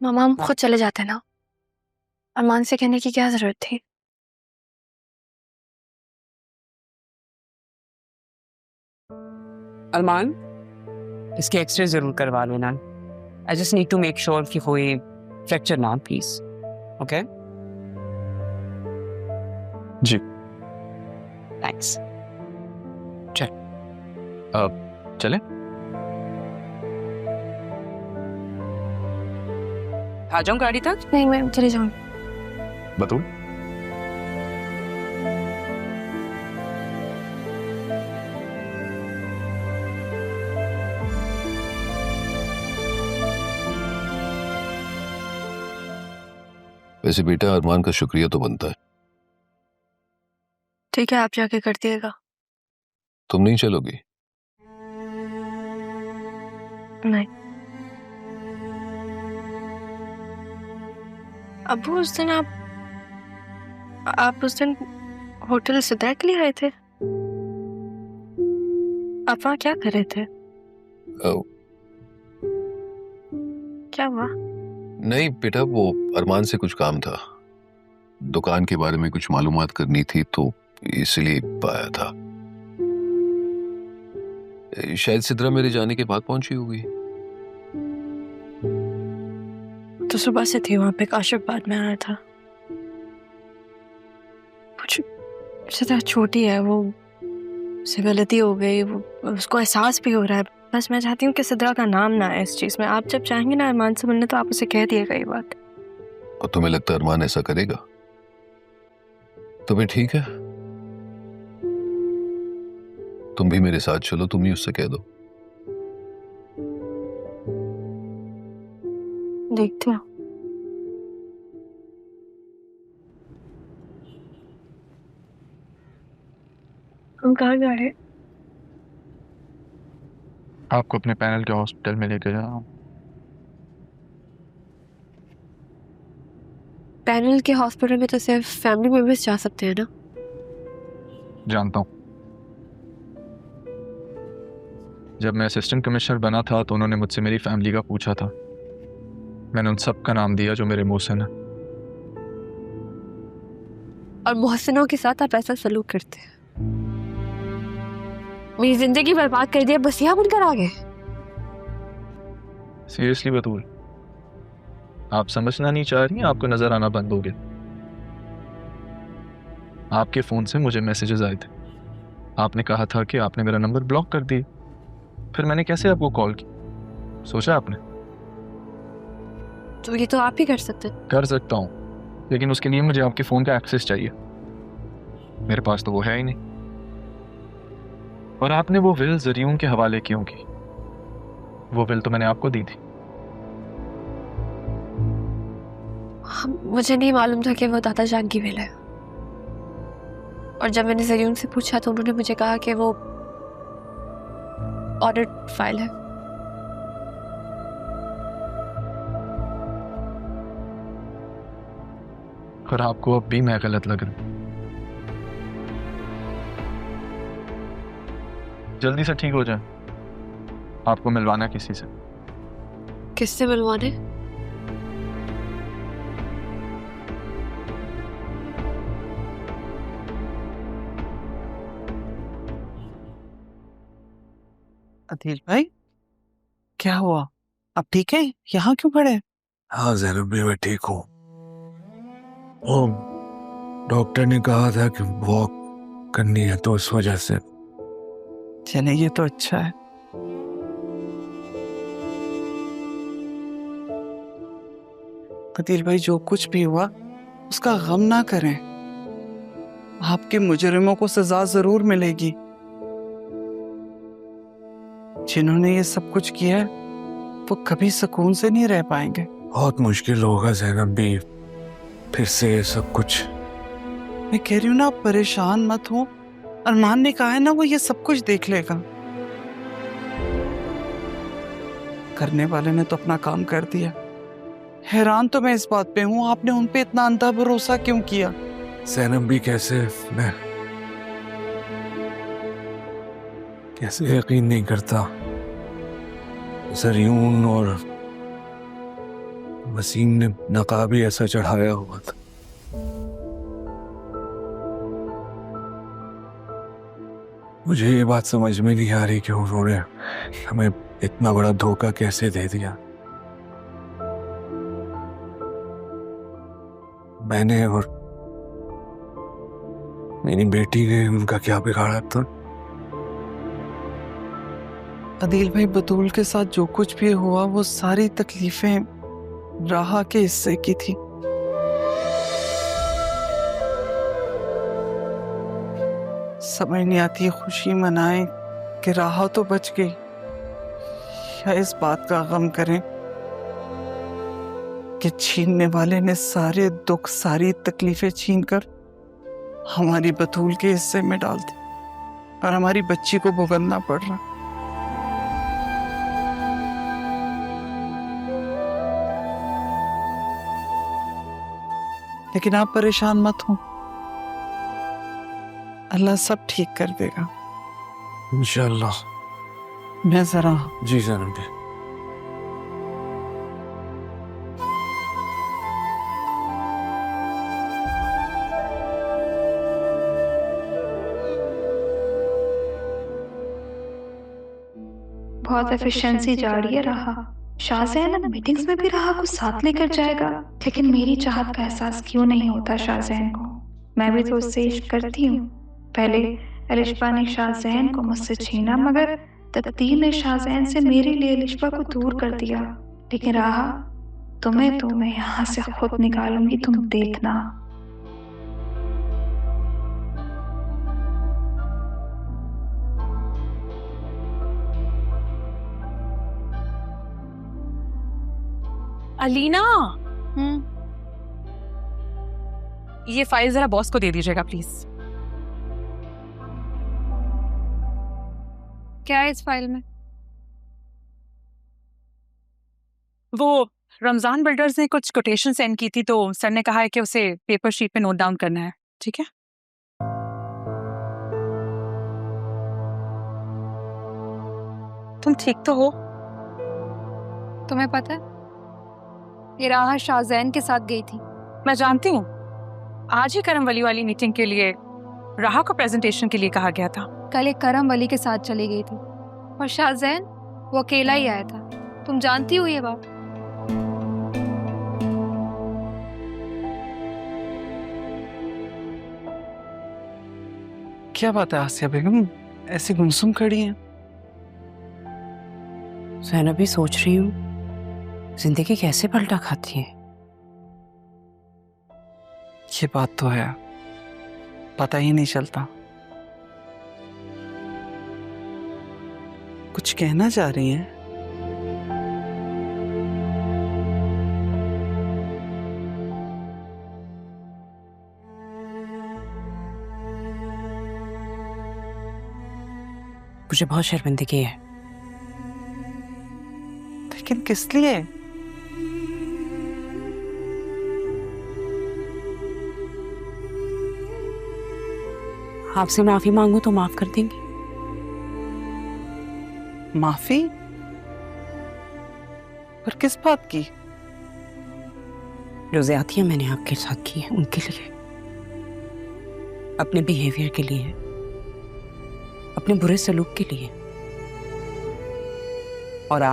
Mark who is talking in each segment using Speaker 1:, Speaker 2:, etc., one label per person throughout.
Speaker 1: मामा हम खुद चले जाते ना, अरमान से कहने की क्या जरूरत थी?
Speaker 2: अरमान, इसके एक्सरे जरूर करवा लेना। I just need to make sure कि कोई फ्रैक्चर ना प्लीज। Okay
Speaker 3: ji.
Speaker 2: थैंक्स।
Speaker 3: चले?
Speaker 2: आ जाऊं गाड़ी तक?
Speaker 1: नहीं, मैं चली जाऊंगी।
Speaker 3: बतूल,
Speaker 4: वैसे बेटा अरमान का शुक्रिया तो बनता है।
Speaker 1: ठीक है, आप जाके कर दिएगा।
Speaker 4: तुम नहीं चलोगी?
Speaker 1: नहीं। अबू, उस दिन आप उस दिन होटल सिद्धार्थ के लिए आए थे। आप वहाँ क्या कर रहे थे? क्या हुआ?
Speaker 4: नहीं बेटा, वो अरमान से कुछ काम था, दुकान के बारे में कुछ मालूमात करनी थी तो इसलिए आया था। शायद सिद्रा मेरे जाने के बाद पहुंची होगी।
Speaker 1: तो सुबह से थी वहां पे, काशिफ बाद में आया था। कुछ सिद्रा छोटी है, वो से गलती हो गई, वो उसको एहसास भी हो रहा है। बस मैं चाहती हूँ कि सिद्रा का नाम ना आए इस चीज में। आप जब चाहेंगे ना अरमान से मिलने तो आप उसे कह दिएगा ये बात।
Speaker 4: और तुम्हें लगता है अरमान ऐसा करेगा? तुम्हें ठीक है, तुम भी मेरे साथ चलो, तुम ही उससे कह दो।
Speaker 1: देखते हो। हम कहाँ जा रहे हैं?
Speaker 3: आपको अपने पैनल के हॉस्पिटल में लेके जा रहा हूँ।
Speaker 1: पैनल के हॉस्पिटल में तो सिर्फ फैमिली मेंबर्स जा सकते हैं ना?
Speaker 3: जानता हूँ, जब मैं असिस्टेंट कमिश्नर बना था तो उन्होंने मुझसे मेरी फैमिली का पूछा था। मैंने उन सब का नाम दिया जो मेरे मोहसिन है।
Speaker 1: और मोहसिनों के साथ आप ऐसा सलूक करते हैं? मेरी जिंदगी बर्बाद कर दिया, बस यहाँ बनकर आ गए।
Speaker 3: सीरियसली बतूल, आप समझना नहीं चाह रही, आपको नजर आना बंद हो गया। आपके फोन से मुझे मैसेजेस आए थे, आपने कहा था कि आपने मेरा नंबर ब्लॉक कर दिया। फिर मैंने कैसे आपको कॉल की, सोचा आपने?
Speaker 1: तो ये तो आप ही कर सकते हैं।
Speaker 3: कर सकता हूँ, लेकिन उसके लिए मुझे आपके फोन का एक्सेस चाहिए। मेरे पास तो वो है ही नहीं। और आपने वो विल जरियून के हवाले क्यों की? वो विल तो मैंने आपको दी थी।
Speaker 1: मुझे नहीं मालूम था कि वो दादा जान की विल है। और जब मैंने जरियून से पूछा तो उन्होंने मुझे कहा कि वो ऑडिट फाइल है।
Speaker 3: और आपको अब भी मैं गलत लग रहा हूं। जल्दी से ठीक हो जाए, आपको मिलवाना किसी से।
Speaker 1: किससे मिलवाने?
Speaker 5: अतीश भाई, क्या हुआ? आप ठीक है? यहाँ क्यों खड़े?
Speaker 6: हाँ जैनब भी, मैं ठीक हूँ। वो डॉक्टर ने कहा था कि वॉक करनी है तो उस वजह से।
Speaker 5: चले, ये तो अच्छा है। अतीश भाई, जो कुछ भी हुआ उसका गम ना करें। आपके मुजरिमों को सजा जरूर मिलेगी। जिन्होंने ये सब कुछ किया है वो कभी सुकून से नहीं रह पाएंगे।
Speaker 6: बहुत मुश्किल होगा जैनब भी, फिर से ये सब कुछ।
Speaker 5: मैं कह रही हूँ ना, आप परेशान मत हो। अरमान ने कहा है ना, वो ये सब कुछ देख लेगा। करने वाले ने तो अपना काम कर दिया। हैरान तो मैं इस बात पे हूँ, आपने उन पे इतना अंधा भरोसा क्यों किया?
Speaker 6: जैनब भी, मैं कैसे यकीन नहीं करता। जरियून और वसीम ने नकाब ही ऐसा चढ़ाया हुआ था। मुझे ये बात समझ में नहीं आ रही कि उन्होंने हमें इतना बड़ा धोखा कैसे दे दिया। मैंने और मेरी बेटी ने उनका क्या बिगाड़ा था?
Speaker 5: अदील भाई, बतूल के साथ जो कुछ भी हुआ वो सारी तकलीफें राहा के हिस्से की थी। समझ नहीं आती खुशी मनाएं कि राहा तो बच गई या इस बात का गम करें कि छीनने वाले ने सारे दुख सारी तकलीफें छीनकर हमारी बतूल के हिस्से में डाल दी और हमारी बच्ची को भुगतना पड़ रहा। लेकिन आप परेशान मत हो, अल्लाह सब ठीक कर देगा
Speaker 6: इंशाअल्लाह।
Speaker 5: मैं जरा
Speaker 6: जी जनाब।
Speaker 7: बहुत एफिशिएंसी जा रही है राहा। शाहजैन मीटिंग्स में भी राहा को साथ लेकर जाएगा, लेकिन मेरी चाहत का एहसास क्यों नहीं होता शाहजैन को? मैं भी तो उससे इश्क करती हूँ। पहले अलिशबा ने शाहजैन को मुझसे छीना, मगर तकदीर ने शाहजैन से मेरे लिए अलिशबा को दूर कर दिया। लेकिन राहा, तुम्हें तो मैं यहाँ से खुद निकालूंगी, तुम देखना।
Speaker 2: अलीना, ये फाइल जरा बॉस को दे दीजिएगा प्लीज।
Speaker 1: क्या है इस फाइल में?
Speaker 2: वो रमजान बिल्डर्स ने कुछ कोटेशन सेंड की थी, तो सर ने कहा है कि उसे पेपर शीट पे नोट डाउन करना है। ठीक है? तुम ठीक तो हो?
Speaker 1: तुम्हें पता है ये राहा शाहजैन के साथ गई थी।
Speaker 2: मैं जानती हूँ। आज ही करम वली वाली मीटिंग के लिए राहा को प्रेजेंटेशन के लिए कहा गया था।
Speaker 1: कल एक करम वली के साथ चली गई थी और शाहजैन वो अकेला ही आया था। तुम जानती हो ये बात?
Speaker 5: क्या बात है आसिया बेगम, ऐसी गुमसुम खड़ी हैं?
Speaker 2: मैं भी सोच रही हूँ जिंदगी कैसे पलटा खाती है।
Speaker 5: ये बात तो है, पता ही नहीं चलता। कुछ कहना चाह रही हैं?
Speaker 2: मुझे बहुत शर्मिंदगी है।
Speaker 5: लेकिन किस लिए?
Speaker 2: आपसे माफी मांगू तो माफ कर देंगी?
Speaker 5: माफी? पर किस बात की?
Speaker 2: जो ज्यादतियां मैंने आपके साथ की है उनके लिए, अपने बिहेवियर के लिए, अपने बुरे सलूक के लिए। और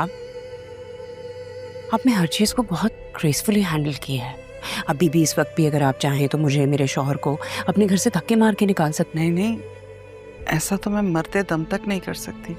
Speaker 2: आपने हर चीज को बहुत ग्रेसफुली हैंडल किया है। अभी भी इस वक्त भी अगर आप चाहें तो मुझे, मेरे शौहर को अपने घर से धक्के मार के निकाल सकते हैं।
Speaker 5: नहीं, ऐसा तो मैं मरते दम तक नहीं कर सकती।